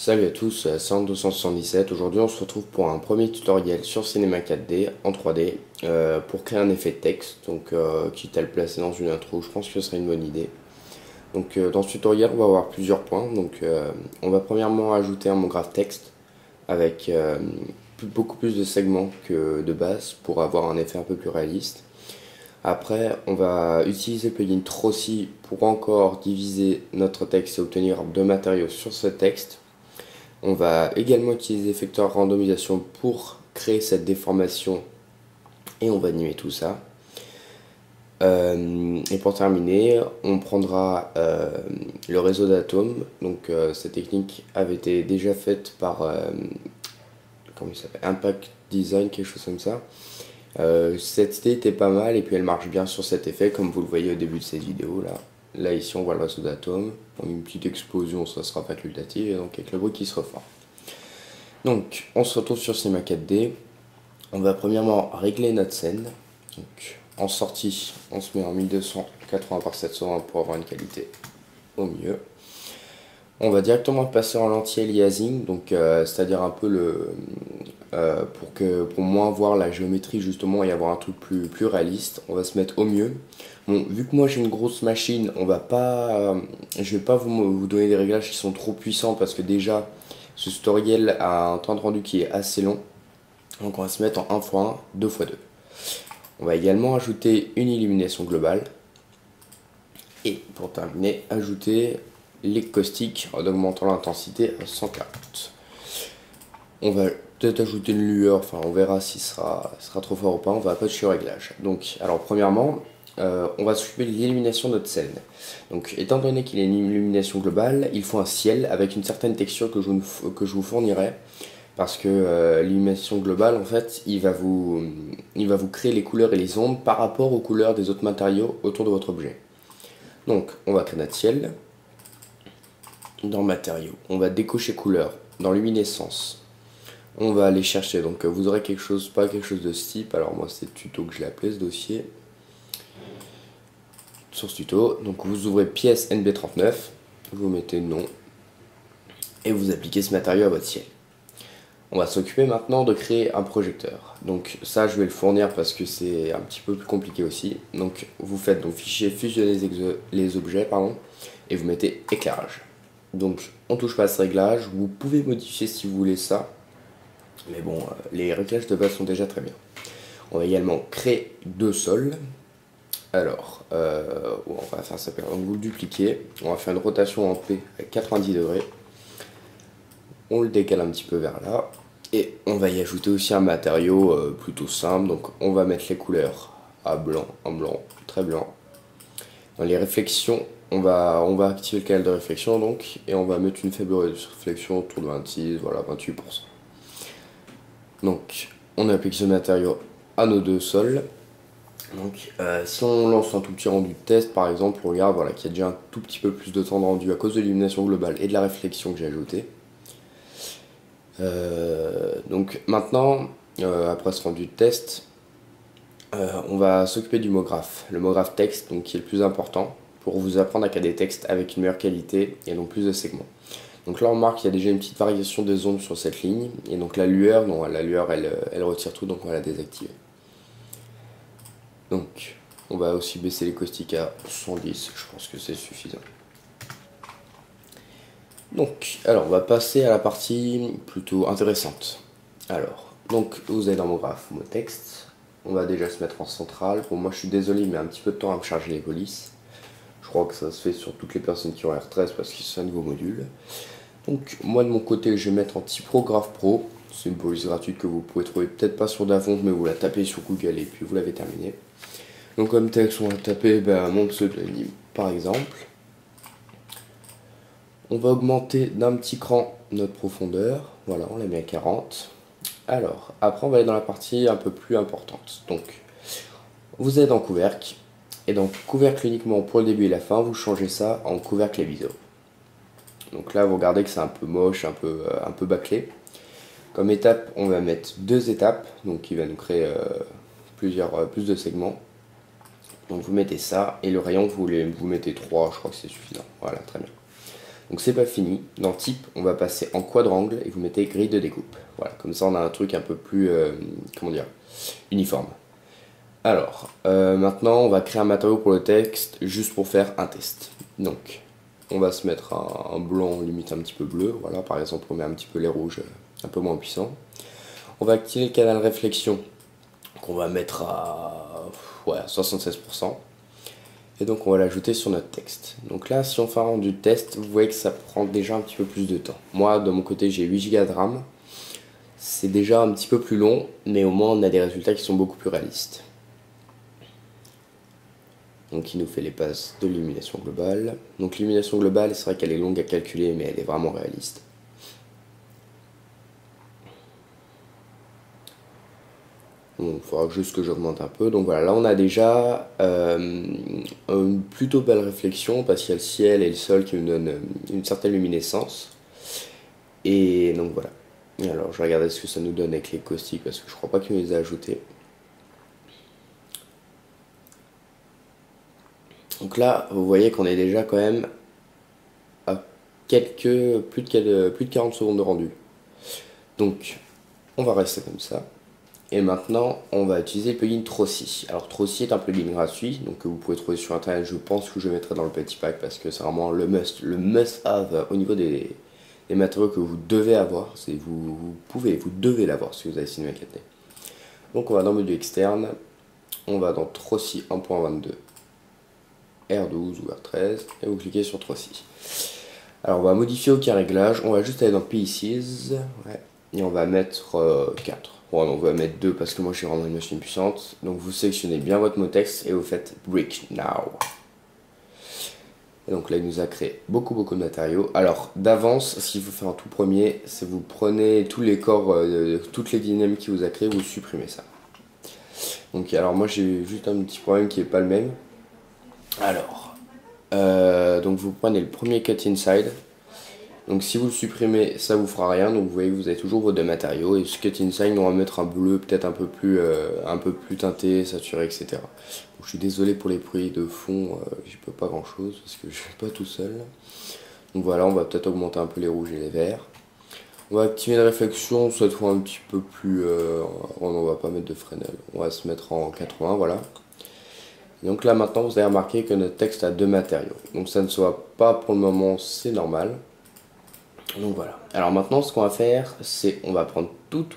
Salut à tous, c'est Ant277. Aujourd'hui, on se retrouve pour un premier tutoriel sur Cinema 4D en 3D pour créer un effet de texte. Donc, quitte à le placer dans une intro, je pense que ce serait une bonne idée. Donc, dans ce tutoriel, on va avoir plusieurs points. Donc, on va premièrement ajouter un mot graph texte avec beaucoup plus de segments que de base pour avoir un effet un peu plus réaliste. Après, on va utiliser le plugin Trossi pour encore diviser notre texte et obtenir deux matériaux sur ce texte. On va également utiliser l'effecteur randomisation pour créer cette déformation et on va animer tout ça. Et pour terminer, on prendra le réseau d'atomes. Donc cette technique avait été déjà faite par comment il s'appelle, Impact Design, quelque chose comme ça. Cette idée était pas mal et puis elle marche bien sur cet effet comme vous le voyez au début de cette vidéo là. Là ici on voit le réseau d'atomes, une petite explosion, ça sera facultatif et donc avec le bruit qui se reforme. Donc on se retrouve sur Cinema 4D, on va premièrement régler notre scène. Donc en sortie on se met en 1280 par 720 pour avoir une qualité au mieux. On va directement passer en l'anti-aliasing, donc c'est-à-dire un peu le pour moins voir la géométrie justement et avoir un truc plus réaliste. On va se mettre au mieux. Bon, vu que moi j'ai une grosse machine, on va pas, je vais pas vous donner des réglages qui sont trop puissants parce que déjà ce tutoriel a un temps de rendu qui est assez long. Donc on va se mettre en 1x1, 2x2. On va également ajouter une illumination globale. Et pour terminer, ajouter les caustiques en augmentant l'intensité à 140. On va peut-être ajouter une lueur, enfin on verra si sera trop fort ou pas, on va pas toucher au réglage. Donc alors premièrement, on va s'occuper de l'illumination de notre scène. Donc étant donné qu'il y a une illumination globale, il faut un ciel avec une certaine texture que je vous fournirai. Parce que l'illumination globale, en fait, il va vous créer les couleurs et les ombres par rapport aux couleurs des autres matériaux autour de votre objet. Donc on va créer notre ciel. Dans matériaux, on va décocher couleur. Dans luminescence, on va aller chercher, donc vous aurez quelque chose, pas quelque chose de ce type, alors moi c'est le tuto que je l'ai appelé ce dossier, source tuto, donc vous ouvrez pièce NB39, vous mettez nom, et vous appliquez ce matériau à votre ciel. On va s'occuper maintenant de créer un projecteur, donc ça je vais le fournir parce que c'est un petit peu plus compliqué aussi, donc vous faites donc fichier fusionner les objets, pardon, et vous mettez éclairage. Donc on touche pas à ce réglage, vous pouvez modifier si vous voulez ça, mais bon, les réglages de base sont déjà très bien. On va également créer deux sols. Alors, on va faire ça, donc vous le dupliquez, on va faire une rotation en P à 90 degrés. On le décale un petit peu vers là, et on va y ajouter aussi un matériau plutôt simple, donc on va mettre les couleurs à blanc, en blanc, très blanc. Dans les réflexions, on va activer le canal de réflexion donc, et on va mettre une faible réflexion autour de 26, voilà 28%. Donc on applique ce matériau à nos deux sols. Donc si on lance un tout petit rendu de test par exemple, on regarde voilà, qu'il y a déjà un tout petit peu plus de temps de rendu à cause de l'illumination globale et de la réflexion que j'ai ajoutée. Donc maintenant, après ce rendu de test, on va s'occuper du mot graph, le mot graph texte donc, qui est le plus important pour vous apprendre à créer des textes avec une meilleure qualité et donc plus de segments. Donc là on remarque qu'il y a déjà une petite variation des ombres sur cette ligne et donc la lueur, non, la lueur elle retire tout donc on va la désactiver. Donc on va aussi baisser les caustiques à 110, je pense que c'est suffisant. Donc alors on va passer à la partie plutôt intéressante. Alors donc vous avez dans mon graphe mot texte, on va déjà se mettre en centrale. Pour moi je suis désolé mais un petit peu de temps à me charger les polices. Je crois que ça se fait sur toutes les personnes qui ont R13 parce que c'est un nouveau module. Donc moi de mon côté je vais mettre en typographe pro, c'est une police gratuite que vous pouvez trouver peut-être pas sur Davon mais vous la tapez sur Google et puis vous l'avez terminé. Donc comme texte on va taper mon pseudonyme par exemple. On va augmenter d'un petit cran notre profondeur, voilà on la met à 40. Alors après on va aller dans la partie un peu plus importante. Donc vous êtes en couvercle et donc couvercle uniquement pour le début et la fin, vous changez ça en couvercle aviso. Donc là, vous regardez que c'est un peu moche, un peu bâclé. Comme étape, on va mettre deux étapes, donc qui va nous créer plus de segments. Donc vous mettez ça, et le rayon, vous mettez 3, je crois que c'est suffisant. Voilà, très bien. Donc c'est pas fini. Dans type, on va passer en quadrangle et vous mettez grille de découpe. Voilà, comme ça on a un truc un peu plus, comment dire, uniforme. Alors, maintenant on va créer un matériau pour le texte juste pour faire un test. Donc, on va se mettre un blanc limite un petit peu bleu. Voilà, par exemple on met un petit peu les rouges un peu moins puissants. On va activer le canal réflexion qu'on va mettre à ouais, 76%. Et donc on va l'ajouter sur notre texte. Donc là, si on fait un rendu de test, vous voyez que ça prend déjà un petit peu plus de temps. Moi, de mon côté, j'ai 8 Go de RAM. C'est déjà un petit peu plus long, mais au moins on a des résultats qui sont beaucoup plus réalistes. Donc il nous fait les passes de l'illumination globale. Donc l'illumination globale, c'est vrai qu'elle est longue à calculer, mais elle est vraiment réaliste. Donc il faudra juste que j'augmente un peu. Donc voilà, là on a déjà une plutôt belle réflexion parce qu'il y a le ciel et le sol qui nous donnent une certaine luminescence. Et donc voilà. Alors je vais regarder ce que ça nous donne avec les caustiques parce que je crois pas qu'il nous les a ajoutés. Donc là, vous voyez qu'on est déjà quand même à plus de 40 secondes de rendu. Donc on va rester comme ça. Et maintenant, on va utiliser le plugin Trossy. Alors Trossy est un plugin gratuit, donc que vous pouvez trouver sur internet. Je pense que je mettrai dans le petit pack parce que c'est vraiment le must-have au niveau des matériaux que vous devez avoir. Vous devez l'avoir si vous avez Cinema 4D. Donc on va dans le menu externe, on va dans Trossy 1.22, R12 ou R13, et vous cliquez sur Trossy. Alors on va modifier aucun réglage, on va juste aller dans Pieces, ouais, et on va mettre 4. Bon, on va mettre 2 parce que moi je suis vraiment une machine puissante. Donc vous sélectionnez bien votre mot texte et vous faites Brick Now. Et donc là il nous a créé beaucoup de matériaux. Alors d'avance, ce qu'il faut faire en tout premier, c'est vous prenez tous les corps, toutes les dynamiques qu'il vous a créé, vous supprimez ça. Donc alors moi j'ai juste un petit problème qui est pas le même. Alors, donc vous prenez le premier Cut Inside. Donc si vous le supprimez, ça vous fera rien. Donc vous voyez que vous avez toujours vos deux matériaux. Et ce Cut Inside, on va mettre un bleu peut-être un peu plus teinté, saturé, etc. Donc, je suis désolé pour les bruits de fond, j'y peux pas grand chose parce que je suis pas tout seul. Donc voilà, on va peut-être augmenter un peu les rouges et les verts. On va activer une réflexion, cette fois un petit peu plus... on va pas mettre de Fresnel, on va se mettre en 80, voilà. Et donc là maintenant vous avez remarqué que notre texte a deux matériaux. Donc ça ne soit pas pour le moment, c'est normal. Donc voilà. Alors maintenant ce qu'on va faire, c'est on va prendre tout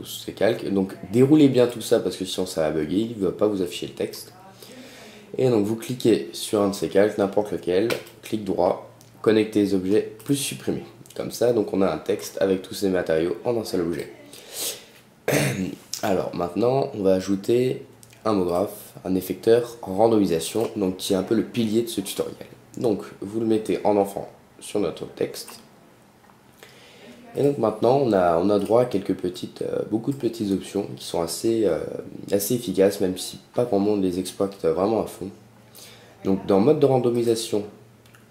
ces calques. Donc déroulez bien tout ça parce que sinon ça va bugger, il ne va pas vous afficher le texte. Et donc vous cliquez sur un de ces calques, n'importe lequel, clic droit, connecter les objets, plus supprimer. Comme ça, donc on a un texte avec tous ces matériaux en un seul objet. Alors maintenant, on va ajouter un homographe, un effecteur en randomisation, donc qui est un peu le pilier de ce tutoriel. Donc vous le mettez en enfant sur notre texte. Et donc maintenant, on a droit à beaucoup de petites options qui sont assez efficaces, même si pas grand monde les exploite vraiment à fond. Donc dans mode de randomisation,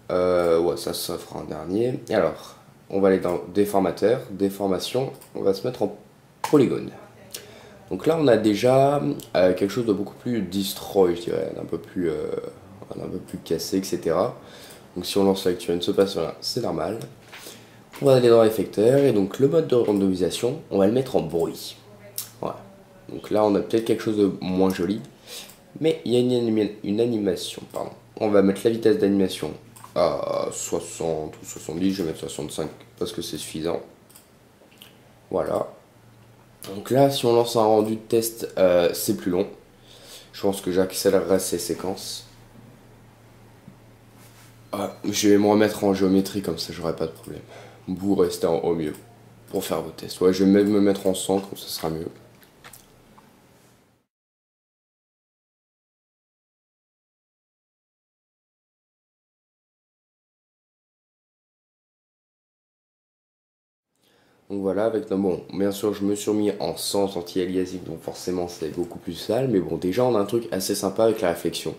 ouais, ça fera un dernier. Alors, on va aller dans déformateur, déformation, on va se mettre en polygone. Donc là, on a déjà quelque chose de beaucoup plus destroy, je dirais, un peu plus cassé, etc. Donc si on lance l'actuel, ne se passe rien, c'est normal. On va aller dans l'effecteur et donc le mode de randomisation, on va le mettre en bruit. Voilà. Donc là, on a peut-être quelque chose de moins joli, mais il y a une animation, pardon. On va mettre la vitesse d'animation à 60 ou 70, je vais mettre 65 parce que c'est suffisant. Voilà. Donc là, si on lance un rendu de test, c'est plus long. Je pense que j'accélérerai ces séquences. Je vais me remettre en géométrie, comme ça j'aurai pas de problème. Vous restez en haut mieux pour faire vos tests. Ouais, je vais même me mettre en 100, comme ça sera mieux. Donc voilà, bon, bien sûr, je me suis mis en sens anti-aliasing, donc forcément c'est beaucoup plus sale, mais bon, déjà on a un truc assez sympa avec la réflexion.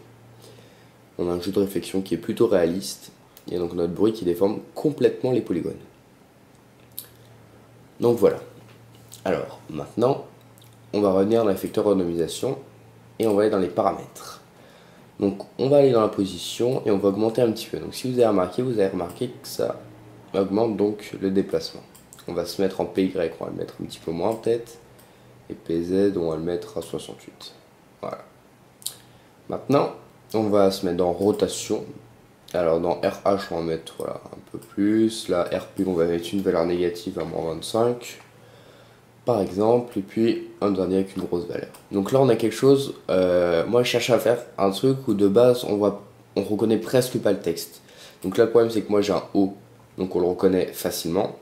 On a un jeu de réflexion qui est plutôt réaliste, et donc notre bruit qui déforme complètement les polygones. Donc voilà. Alors, maintenant, on va revenir dans l'effecteur randomisation, et on va aller dans les paramètres. Donc on va aller dans la position, et on va augmenter un petit peu. Donc si vous avez remarqué que ça augmente donc le déplacement. On va se mettre en PY, on va le mettre un petit peu moins peut-être. Et PZ, on va le mettre à 68. Voilà. Maintenant, on va se mettre dans rotation. Alors dans RH, on va mettre voilà, un peu plus. Là, RP, on va mettre une valeur négative à moins 25. Par exemple, et puis un dernier avec une grosse valeur. Donc là, on a quelque chose. Moi, je cherche à faire un truc où de base, on reconnaît presque pas le texte. Donc là, le problème, c'est que moi, j'ai un O, donc on le reconnaît facilement.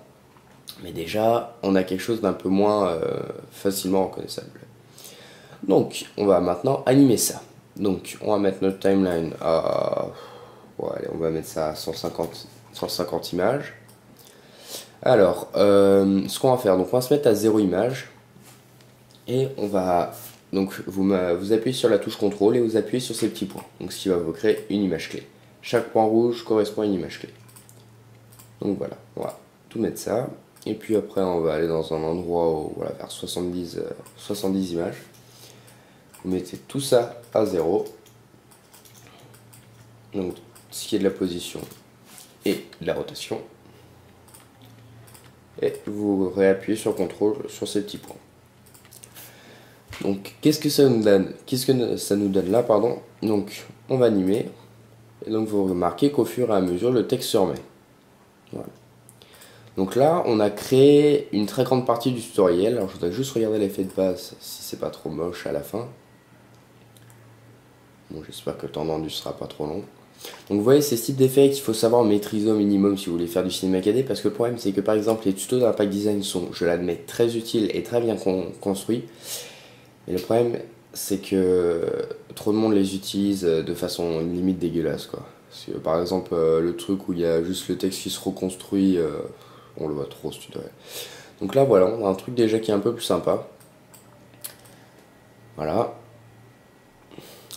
Mais déjà, on a quelque chose d'un peu moins facilement reconnaissable. Donc, on va maintenant animer ça. Donc, on va mettre notre timeline à. Ouais, allez, on va mettre ça à 150 images. Alors, ce qu'on va faire, donc on va se mettre à 0 image. Et on va. Donc, vous appuyez sur la touche contrôle et vous appuyez sur ces petits points. Donc, ce qui va vous créer une image clé. Chaque point rouge correspond à une image clé. Donc voilà, on va tout mettre ça. Et puis après, on va aller dans un endroit où, voilà, vers 70 images. Vous mettez tout ça à 0. Donc, ce qui est de la position et de la rotation. Et vous réappuyez sur CTRL sur ces petits points. Donc, qu'est-ce que ça nous donne? Qu'est-ce que ça nous donne là, pardon? Donc, on va animer. Et donc, vous remarquez qu'au fur et à mesure, le texte se remet. Voilà. Donc là, on a créé une très grande partie du tutoriel. Alors, je voudrais juste regarder l'effet de base, si c'est pas trop moche à la fin. Bon, j'espère que le temps rendu sera pas trop long. Donc vous voyez, c'est ce type d'effet qu'il faut savoir maîtriser au minimum si vous voulez faire du cinéma 4D, parce que le problème c'est que par exemple les tutos d'Impact Design sont, je l'admets, très utiles et très bien construits. Mais le problème c'est que trop de monde les utilise de façon limite dégueulasse quoi. Parce que, par exemple le truc où il y a juste le texte qui se reconstruit, on le voit trop ce tutoriel. Donc là voilà, on a un truc déjà qui est un peu plus sympa. Voilà.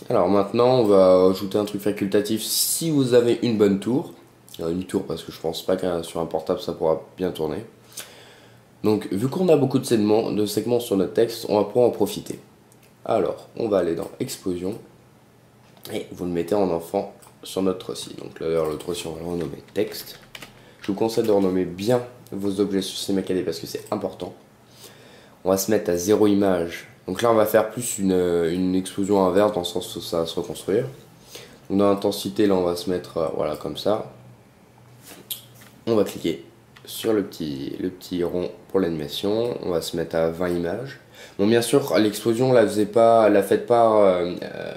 Alors maintenant, on va ajouter un truc facultatif si vous avez une bonne tour. Une tour parce que je pense pas que sur un portable ça pourra bien tourner. Donc vu qu'on a beaucoup de segments sur notre texte, on va pouvoir en profiter. Alors, on va aller dans Explosion et vous le mettez en enfant sur notre trossi. Donc là, d'ailleurs, le trossi, on va le renommer texte. Je vous conseille de renommer bien vos objets sur Cinema 4D parce que c'est important. On va se mettre à 0 image. Donc là, on va faire plus une explosion inverse dans le sens où ça va se reconstruire. Donc dans l'intensité, là, on va se mettre voilà, comme ça. On va cliquer sur le petit rond pour l'animation. On va se mettre à 20 images. Bon, bien sûr, l'explosion, la faites pas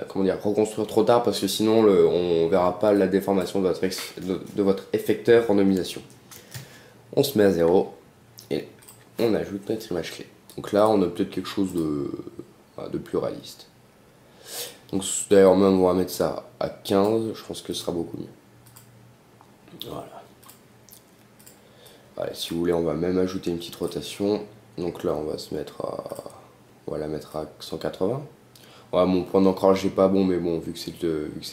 comment dire, reconstruire trop tard parce que sinon, on verra pas la déformation de votre effecteur randomisation. On se met à 0 et on ajoute notre image clé. Donc là, on a peut-être quelque chose de plus réaliste. Donc d'ailleurs, même on va mettre ça à 15, je pense que ce sera beaucoup mieux. Voilà. Allez, si vous voulez, on va même ajouter une petite rotation. Donc là, on va se mettre à... On va la mettre à 180. Ouais, mon point d'ancrage n'est pas bon, mais bon, vu que c'est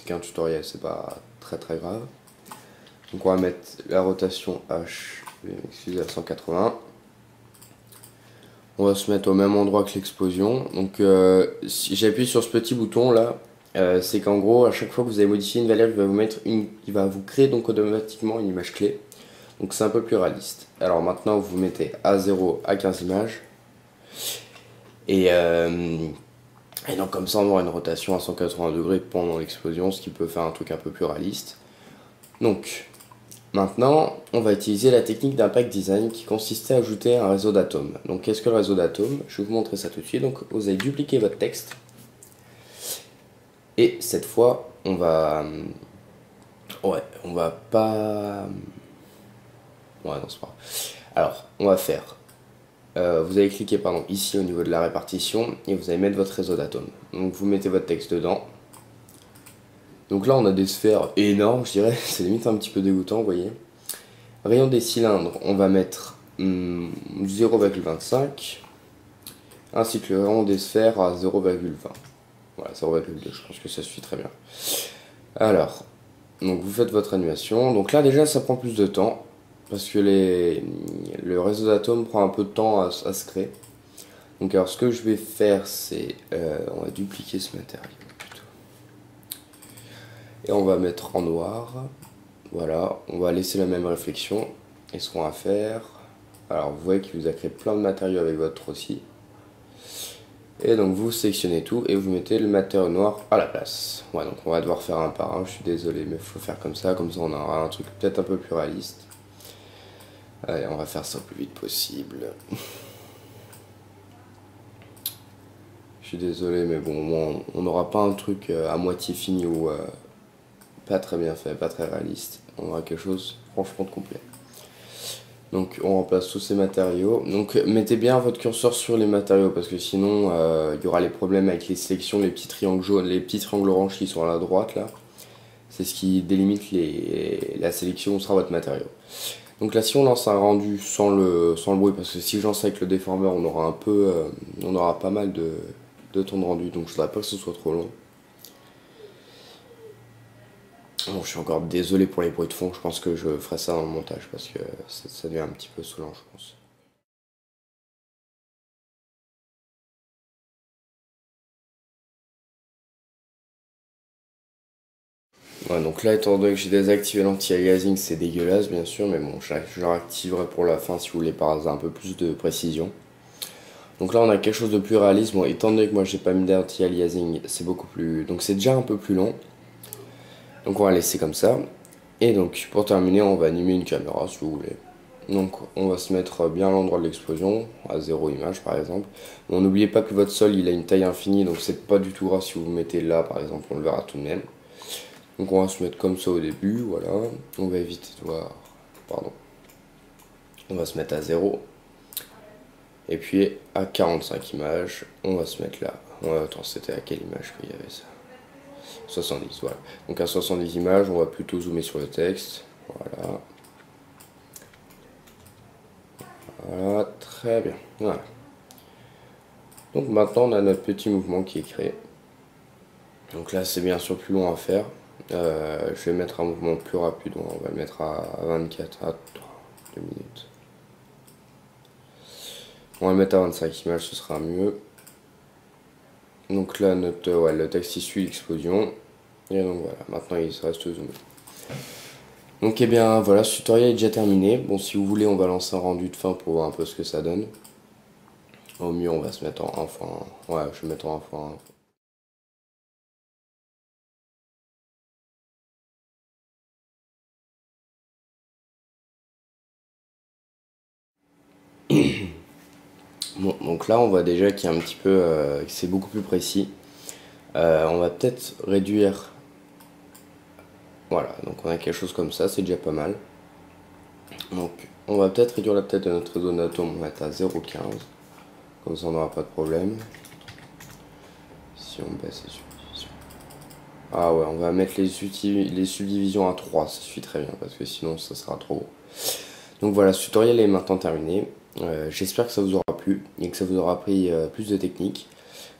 qu'un tutoriel, c'est pas très très grave. Donc on va mettre la rotation H, excusez, à 180. On va se mettre au même endroit que l'explosion. Donc si j'appuie sur ce petit bouton là, c'est qu'en gros à chaque fois que vous avez modifié une valeur, il va vous créer donc automatiquement une image clé. Donc c'est un peu plus réaliste. Alors maintenant vous mettez à 0 à 15 images. Et donc comme ça on aura une rotation à 180 degrés pendant l'explosion, ce qui peut faire un truc un peu plus réaliste. Donc maintenant, on va utiliser la technique d'Impact Design qui consistait à ajouter un réseau d'atomes. Donc qu'est-ce que le réseau d'atomes? Je vais vous montrer ça tout de suite. Donc vous allez dupliquer votre texte. Et cette fois, on va... Ouais, on va pas... Ouais, non, c'est pas grave. Alors, on va faire... vous allez cliquer pardon, ici au niveau de la répartition et vous allez mettre votre réseau d'atomes. Donc vous mettez votre texte dedans. Donc là on a des sphères énormes je dirais, c'est limite un petit peu dégoûtant vous voyez. Rayon des cylindres, on va mettre 0,25 ainsi que le rayon des sphères à 0,20. Voilà, 0,2, je pense que ça suffit très bien. Alors, donc vous faites votre animation. Donc là déjà ça prend plus de temps parce que le réseau d'atomes prend un peu de temps à se créer. Donc alors ce que je vais faire c'est, on va dupliquer ce matériau plutôt. Et on va mettre en noir. Voilà, on va laisser la même réflexion. Et ce qu'on va faire, alors vous voyez qu'il vous a créé plein de matériaux avec votre aussi. Et donc vous sélectionnez tout et vous mettez le matériau noir à la place. Ouais, donc on va devoir faire un par un, je suis désolé mais il faut faire comme ça on aura un truc peut-être un peu plus réaliste. Allez, on va faire ça le plus vite possible. Je suis désolé mais bon, au moins on n'aura pas un truc à moitié fini ou pas très bien fait, pas très réaliste. On aura quelque chose franchement de complet. Donc on remplace tous ces matériaux. Donc mettez bien votre curseur sur les matériaux parce que sinon il y aura les problèmes avec les sélections, les petits triangles jaunes, les petits triangles orange qui sont à la droite là. C'est ce qui délimite la sélection où sera votre matériau. Donc là si on lance un rendu sans le bruit, parce que si je lance avec le déformeur on aura on aura pas mal de temps de rendu, donc je voudrais pas que ce soit trop long. Bon, je suis encore désolé pour les bruits de fond, je pense que je ferai ça dans le montage parce que ça devient un petit peu saoulant, je pense. Ouais, donc là, étant donné que j'ai désactivé l'anti-aliasing, c'est dégueulasse bien sûr, mais bon, je le réactiverai pour la fin si vous voulez par hasard un peu plus de précision. Donc là, on a quelque chose de plus réaliste. Bon, étant donné que moi j'ai pas mis d'anti-aliasing, c'est beaucoup plus. Donc c'est déjà un peu plus long. Donc on va laisser comme ça. Et donc pour terminer, on va animer une caméra si vous voulez. Donc on va se mettre bien à l'endroit de l'explosion, à 0 image par exemple. Bon, n'oubliez pas que votre sol il a une taille infinie, donc c'est pas du tout grave si vous vous mettez là par exemple, on le verra tout de même. Donc on va se mettre comme ça au début, voilà. On va éviter de voir, pardon. On va se mettre à 0. Et puis à 45 images, on va se mettre là. Attends, c'était à quelle image qu'il y avait ça? 70, voilà. Donc à 70 images, on va plutôt zoomer sur le texte. Voilà. Voilà, très bien. Voilà. Donc maintenant, on a notre petit mouvement qui est créé. Donc là, c'est bien sûr plus long à faire. Je vais mettre un mouvement plus rapide. On va le mettre à 24, à 2 minutes. On va le mettre à 25 images, ce sera mieux. Donc là, le texte il suit l'explosion. Et donc voilà, maintenant il reste zoomé. Donc eh bien voilà, ce tutoriel est déjà terminé. Bon, si vous voulez, on va lancer un rendu de fin pour voir un peu ce que ça donne. Au mieux, on va se mettre en 1x1. Ouais, je vais mettre en 1x1. Bon, donc là, on voit déjà qu'il y a un petit peu, que c'est beaucoup plus précis. On va peut-être réduire. Voilà, donc on a quelque chose comme ça, c'est déjà pas mal. Donc, on va peut-être réduire la tête de notre zone d'atome, on va être à 0,15. Comme ça, on n'aura pas de problème. Si on baisse les subdivisions. Ah ouais, on va mettre les subdivisions à 3, ça suffit très bien, parce que sinon, ça sera trop gros. Donc voilà, ce tutoriel est maintenant terminé. J'espère que ça vous aura plu et que ça vous aura appris plus de techniques.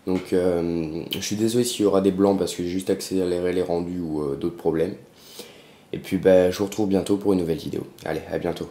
Donc je suis désolé s'il y aura des blancs parce que j'ai juste accéléré les rendus ou d'autres problèmes. Et puis bah, je vous retrouve bientôt pour une nouvelle vidéo. Allez, à bientôt.